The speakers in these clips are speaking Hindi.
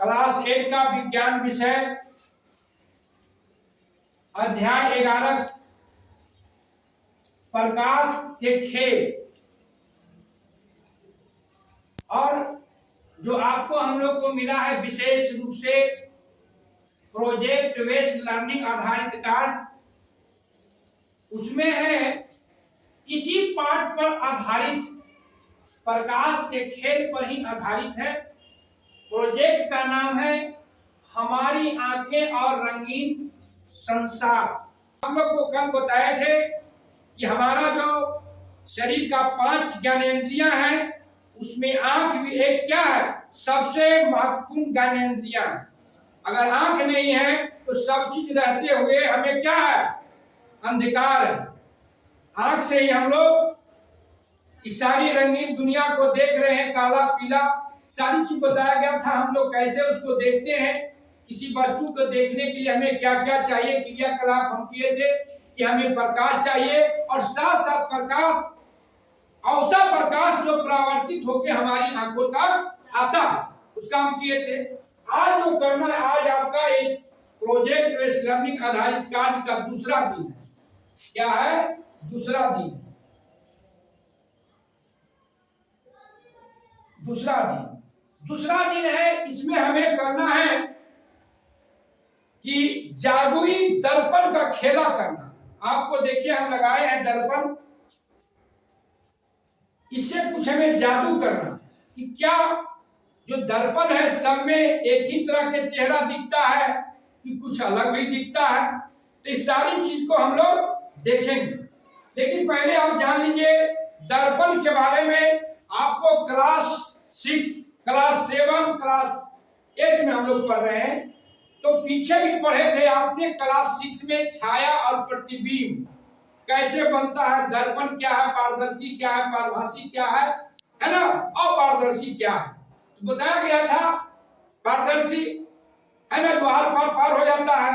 क्लास 8 का विज्ञान विषय अध्याय 11 प्रकाश के खेल। और जो आपको हम लोग को मिला है विशेष रूप से प्रोजेक्ट बेस्ड लर्निंग आधारित कार्य, उसमें है इसी पाठ पर आधारित, प्रकाश के खेल पर ही आधारित है। प्रोजेक्ट का नाम है हमारी आंखें और रंगीन संसार। हम लोग को कल बताए थे कि हमारा जो शरीर का 5 ज्ञानेंद्रियां हैं, उसमें आंख भी एक क्या है, सबसे महत्वपूर्ण ज्ञानेंद्रियां है। अगर आंख नहीं है तो सब चीज रहते हुए हमें क्या है, अंधकार है। आंख से ही हम लोग इस सारी रंगीन दुनिया को देख रहे हैं, काला पीला सारी चीज बताया गया था। हम लोग कैसे उसको देखते हैं, किसी वस्तु को देखने के लिए हमें क्या क्या चाहिए, क्रियाकलाप हम किए थे कि हमें प्रकाश चाहिए और साथ साथ प्रकाश, ऐसा प्रकाश जो परावर्तित होकर हमारी आंखों तक आता है, उसका हम किए थे। आज जो करना है, आज आपका इस प्रोजेक्ट बेस्ड लर्निंग आधारित कार्य का दूसरा दिन है। क्या है? दूसरा दिन। दूसरा दिन है। इसमें हमें करना है कि जादुई दर्पण का खेला करना। आपको देखिए हम लगाए हैं दर्पण, इससे कुछ हमें जादू करना कि क्या जो दर्पण है सब में एक ही तरह के चेहरा दिखता है कि कुछ अलग भी दिखता है। तो इस सारी चीज को हम लोग देखेंगे, लेकिन पहले आप जान लीजिए दर्पण के बारे में। आपको क्लास 6, क्लास 7, क्लास 8 में हम लोग पढ़ रहे हैं, तो पीछे भी पढ़े थे आपने क्लास 6 में छाया और प्रतिबिंब कैसे बनता है, दर्पण क्या है, पारदर्शी क्या है, पारभासी क्या है ना, अपारदर्शी क्या है। तो बताया गया था पारदर्शी है ना, जो आर पार पार हो जाता है,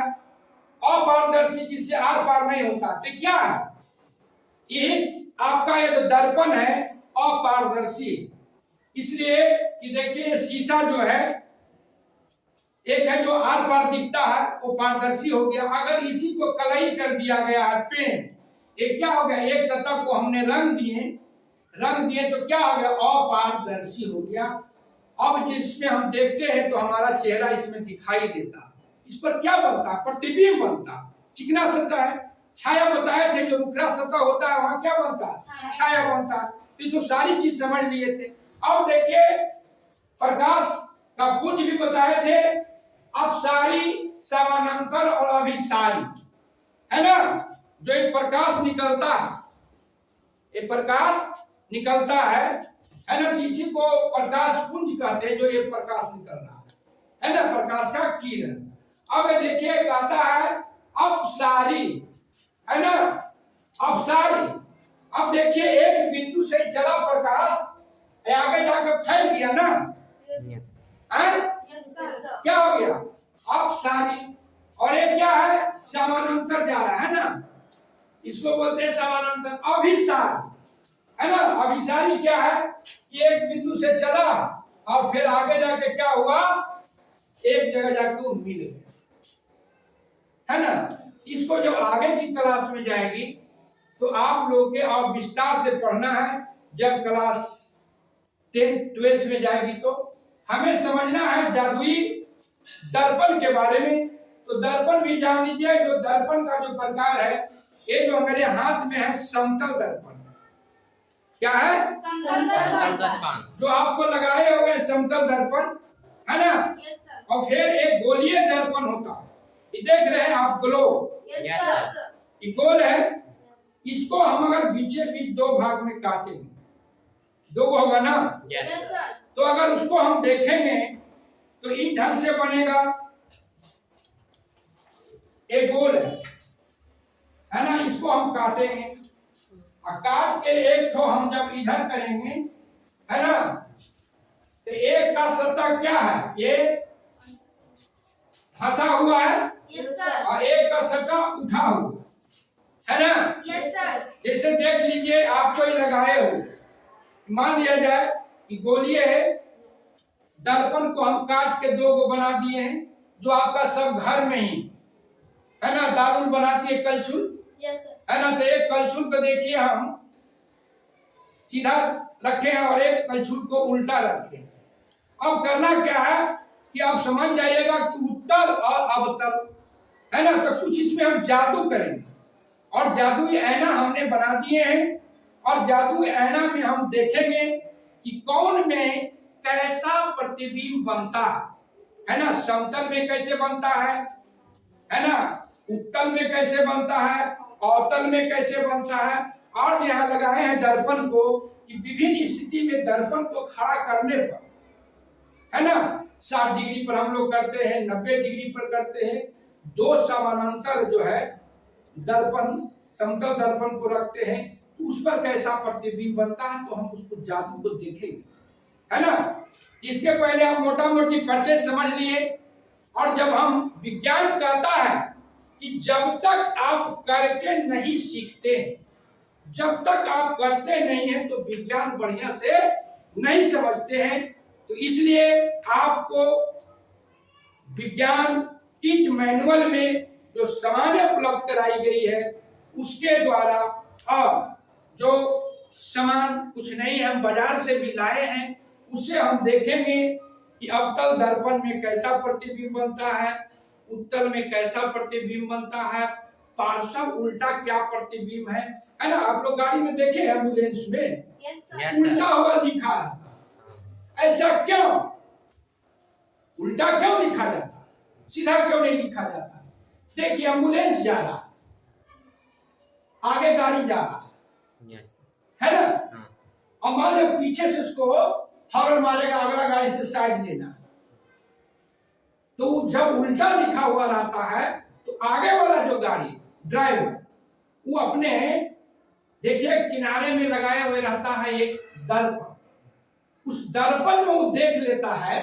अपारदर्शी जिससे आर पार नहीं होता। तो क्या है ये आपका, ये जो दर्पण है अपारदर्शी, इसलिए कि देखिए शीशा जो है, एक है जो आर पार दिखता है, वो पारदर्शी हो गया। अगर इसी को कलई कर दिया गया है पेन, ये क्या हो गया, एक सतह को हमने रंग दिए तो क्या हो गया, अपारदर्शी हो गया। अब जिसमें हम देखते हैं तो हमारा चेहरा इसमें दिखाई देता है, इस पर क्या बनता है, प्रतिबिंब बनता है, चिकना सतह है। छाया बताए थे, जो उखड़ा सतह होता है वहां क्या बनता है, छाया बनता है। इसको सारी चीज समझ लिए थे। अब देखिए प्रकाश का पुंज भी बताए थे, अपसारी, समानांतर और अभिसारी, है ना। जो एक प्रकाश निकलता है, एक प्रकाश निकलता है ना, इसी को प्रकाश पुंज कहते हैं। जो ये प्रकाश निकल रहा है ना, प्रकाश का किरण। अब देखिए कहता है अपसारी, है ना, अपसारी। अब देखिए एक बिंदु से चला प्रकाश, आगे जाकर फैल गया ना, क्या हो गया, अपसारी। और एक क्या है, समानांतर जा रहा है ना, इसको बोलते हैं समानांतर। अभिसारी है ना, अभिसारी क्या है कि एक बिंदु से चला और फिर आगे जाके क्या हुआ, एक जगह जाके वो मिल गया, है ना। इसको जब आगे की क्लास में जाएगी तो आप लोग के और विस्तार से पढ़ना है। जब क्लास 10th 12th में जाएगी तो हमें समझना है जादुई दर्पण के बारे में। तो दर्पण भी जान लीजिए, जो दर्पण का जो प्रकार है, ये जो मेरे हाथ में है समतल दर्पण। क्या है? समतल दर्पण। जो आपको लगाए हुए समतल दर्पण, है ना। और फिर एक गोलीय दर्पण होता है, ये देख रहे हैं आप, ग्लो, ये गोल है। इसको हम अगर बीचे बीच 2 भाग में काटेंगे, 2 होगा ना, तो अगर उसको हम देखेंगे तो इस ढंग से बनेगा, एक गोल है ना। इसको हम काटेंगे और काट के एक तो हम जब इधर करेंगे, है ना, तो एक का सतह क्या है, ये धंसा हुआ है और एक का सतह उठा हुआ है ना। जैसे देख लीजिए, आप कोई लगाए हो, मान लिया जाए कि गोली है, दर्पण को हम काट के दो को बना दिए हैं, जो आपका सब घर में ही है ना। दारुल बनाती है कलछुल, यस सर। है ना। तो एक कलछुल को देखिए हम सीधा रखे हैं और एक कलछुल को उल्टा रखे। अब करना क्या है कि आप समझ जाइएगा कि उत्तल और अवतल, है ना। तो कुछ इसमें हम जादू करेंगे और जादुई ऐना हमने बना दिए हैं, और जादुई ऐना में हम देखेंगे कि कौन में कैसा प्रतिबिंब बनता है ना। समतल में कैसे बनता है ना, उत्तल में कैसे बनता है, अवतल में कैसे बनता है। और यहाँ लगाए हैं दर्पण को कि विभिन्न स्थिति में दर्पण को खड़ा करने पर, है ना, 60 डिग्री पर हम लोग करते हैं, 90 डिग्री पर करते हैं। दो समानांतर जो है दर्पण, समतल दर्पण को रखते हैं, तो उस पर कैसा प्रतिबिंब बनता है, तो हम उसको जादू को देखेंगे, है ना। इसके पहले आप मोटा मोटी परिचय समझ लिए। और जब हम विज्ञान कहता है कि जब तक आप करके नहीं सीखते, जब तक आप करते नहीं हैं, तो विज्ञान बढ़िया से नहीं समझते हैं। तो इसलिए आपको विज्ञान किट मैनुअल में जो सामान्य उपलब्ध कराई गई है उसके द्वारा, और जो सामान कुछ नहीं हम बाजार से भी लाए हैं, उससे हम देखेंगे कि अवतल दर्पण में कैसा प्रतिबिंब बनता है, उत्तल में कैसा प्रतिबिंब बनता है, पार्श्व उल्टा क्या प्रतिबिंब है ना। आप लोग गाड़ी में देखे एम्बुलेंस में उल्टा हुआ लिखा है, ऐसा क्यों? उल्टा क्यों लिखा जाता, सीधा क्यों नहीं लिखा जाता? देखिए एम्बुलेंस जा रहा, आगे गाड़ी जा रहा है ना, और मान लो पीछे से उसको हॉर्न मारेगा, अगला गाड़ी से साइड लेना, तो जब उल्टा लिखा हुआ रहता है तो आगे वाला जो गाड़ी ड्राइवर वो अपने देखिए किनारे में लगाए हुए रहता है एक दर्पण, उस दर्पण में वो देख लेता है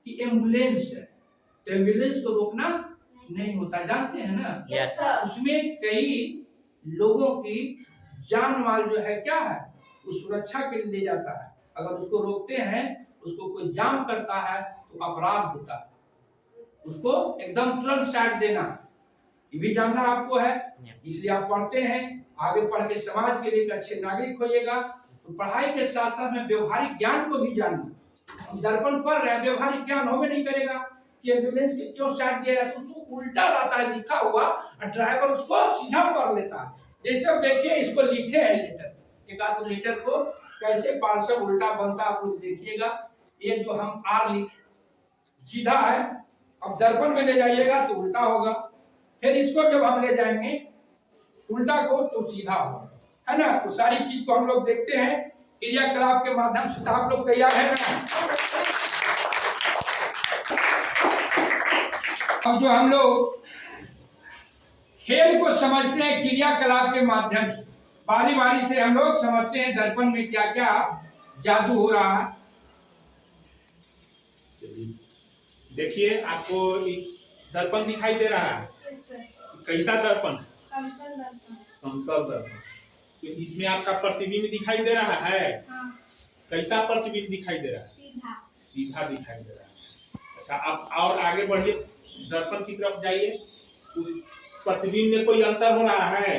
कि एम्बुलेंस है, तो एम्बुलेंस को रोकना नहीं होता, जानते हैं ना। Yes sir. उसमें कई लोगों की जान माल जो है क्या है, उस सुरक्षा के लिए ले जाता है। अगर उसको रोकते हैं, उसको कोई जाम करता है तो अपराध होता है, उसको एकदम तुरंत साइड देना, ये भी जानना आपको है। इसलिए आप पढ़ते हैं, आगे पढ़ के समाज के लिए एक अच्छे नागरिक होइएगा। तो पढ़ाई के साथ साथ में व्यवहारिक ज्ञान को भी जानना। हम दर्पण पढ़ रहे हैं, व्यवहारिक ज्ञान होवे नहीं करेगा कि एम्बुलेंस के क्यों साइड दिया है, तो उसको उल्टा रहता है लिखा हुआ और ड्राइवर उसको सीधा पढ़ लेता है। जैसे अब देखिए इसको लिखे हैं लेटर, एक आध लेटर को कैसे पार्श्व उल्टा बनता आप लोग देखिएगा। ये जो हम आर लिख सीधा है, अब दर्पण में ले जाइएगा तो उल्टा होगा, फिर इसको जब हम ले जाएंगे उल्टा को तो सीधा होगा, है ना। तो सारी चीज को हम लोग देखते हैं क्रियाकलाप के माध्यम से। तो आप लोग तैयार है ना? अब जो हम लोग खेल को समझते हैं क्रियाकलाप के माध्यम से, बारी बारी से हम लोग समझते हैं दर्पण में क्या क्या जादू हो रहा है। देखिए आपको दर्पण दिखाई दे रहा है, कैसा दर्पण? समतल दर्पण। समतल दर्पण। तो इसमें आपका प्रतिबिंब दिखाई दे रहा है। हाँ। कैसा प्रतिबिंब दिखाई दे रहा है? सीधा। सीधा दिखाई दे रहा है। अच्छा, आप और आगे बढ़िए, दर्पण की तरफ जाइए। उस प्रतिबिंब में कोई अंतर हो रहा है?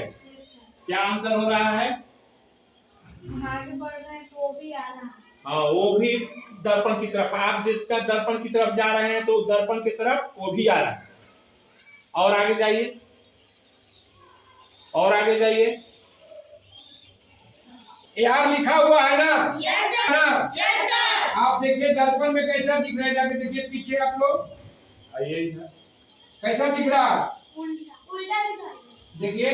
क्या अंतर हो रहा है? आगे बढ़ रहे हैं तो वो भी आ रहा है। हाँ, वो भी दर्पण की तरफ, आप जितना दर्पण की तरफ जा रहे हैं तो दर्पण की तरफ वो भी आ रहा है। और आगे जाइए, और आगे जाइए। यार लिखा हुआ है ना? Yes sir. Yes sir. आप देखिए दर्पण में कैसा दिख रहा है, जाके देखिए पीछे आप लोग आइए, कैसा दिख रहा है, उल्टा उल्टा दिखा देखिए।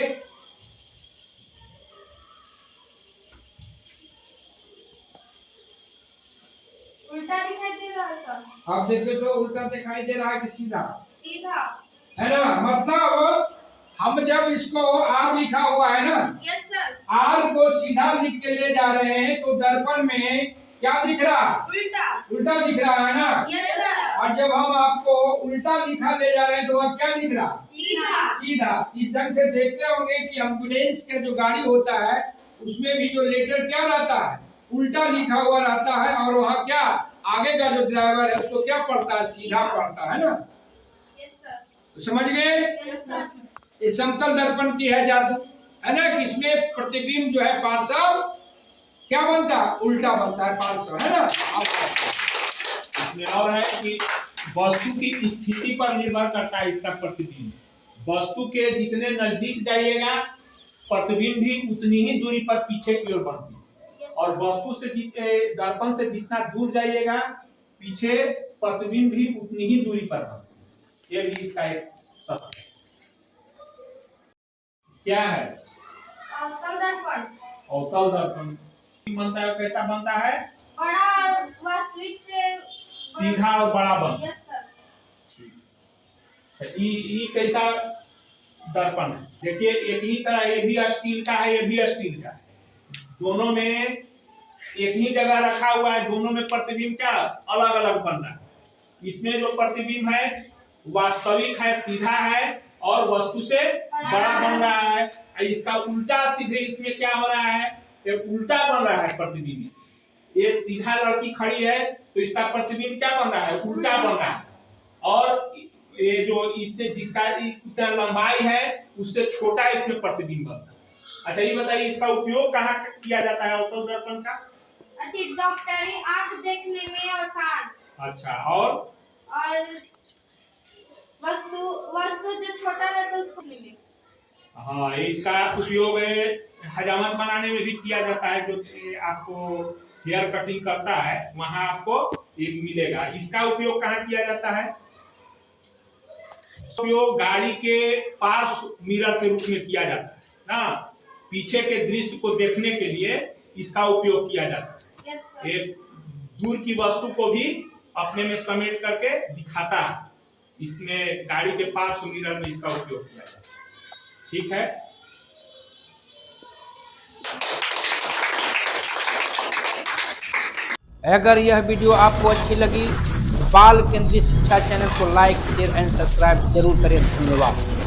उल्टा दिखाई दे रहा है सर। आप देखिए तो उल्टा दिखाई दे रहा है कि सीधा, सीधा, है ना। मतलब हम जब इसको आर लिखा हुआ है ना, यस सर, आर को सीधा लिख के ले जा रहे हैं तो दर्पण में क्या दिख रहा, उल्टा उल्टा दिख रहा है ना। Yes sir. और जब हम आपको उल्टा लिखा ले जा रहे हैं तो वह क्या दिख रहा, सीधा। सीधा। इस ढंग से देखते होंगे कि एम्बुलेंस का जो गाड़ी होता है उसमें भी जो लेटर क्या रहता है, उल्टा लिखा हुआ रहता है, और वहाँ क्या आगे का जो ड्राइवर है उसको क्या पड़ता है, सीधा पड़ता है ना। Yes sir. तो समझ गए, यस सर। ये समतल दर्पण की है जादू, है ना। किसमें प्रतिबिंब जो है पार्श्व क्या बनता है, उल्टा बनता है, पार्श्व, है ना। इसमें और है कि वस्तु की स्थिति पर निर्भर करता है इसका प्रतिबिंब। वस्तु के जितने नजदीक जाइएगा प्रतिबिंब भी उतनी ही दूरी पर पीछे की ओर बनती है, और वस्तु से दर्पण से जितना दूर जाइएगा पीछे प्रतिबिंब भी उतनी ही दूरी पर बनती है। ये भी इसका एक सत्य है। क्या है अवतल दर्पण। अवतल दर्पण बनता है, कैसा बनता है, बड़ा और वास्तविक से सीधा और बड़ा बनता है। Yes sir. ये कैसा दर्पण है, देखिए एक ही तरह, ये भी स्टील का है, ये भी स्टील का है, दोनों में एक ही जगह रखा हुआ है, दोनों में प्रतिबिंब क्या अलग अलग बन रहा है। इसमें जो प्रतिबिंब है वास्तविक है, सीधा है, और वस्तु से बड़ा बन रहा है। इसका उल्टा सीधे इसमें क्या हो रहा है, ये उल्टा बन रहा है प्रतिबिंब। ये सीधा लड़की खड़ी है तो इसका प्रतिबिंब क्या बन रहा है, उल्टा बन रहा है, और ये जो इतने जिसका इतना लंबाई है उससे छोटा इसमें प्रतिबिंब बनता है। अच्छा ये बताइए इसका उपयोग कहाँ किया जाता है अवतल दर्पण का? अधिक डॉक्टरी, आंख देखने में और कान। अच्छा, और वस्तु जो छोटा रहता है उसको में। हाँ, इसका उपयोग हजामत बनाने में भी किया जाता है। जो आपको हेयर कटिंग करता है वहां आपको ये मिलेगा। इसका उपयोग कहाँ किया जाता है? उपयोग गाड़ी के पार्श्व मिरर के रूप में किया जाता है ना, पीछे के दृश्य को देखने के लिए इसका उपयोग किया जाता है। ये दूर की वस्तु को भी अपने में समेट करके दिखाता है, इसमें गाड़ी के पार्श्व मिरर में इसका उपयोग किया जाता है। ठीक है, अगर यह वीडियो आपको अच्छी लगी बाल केंद्रित शिक्षा चैनल को लाइक शेयर एंड सब्सक्राइब जरूर करें। धन्यवाद।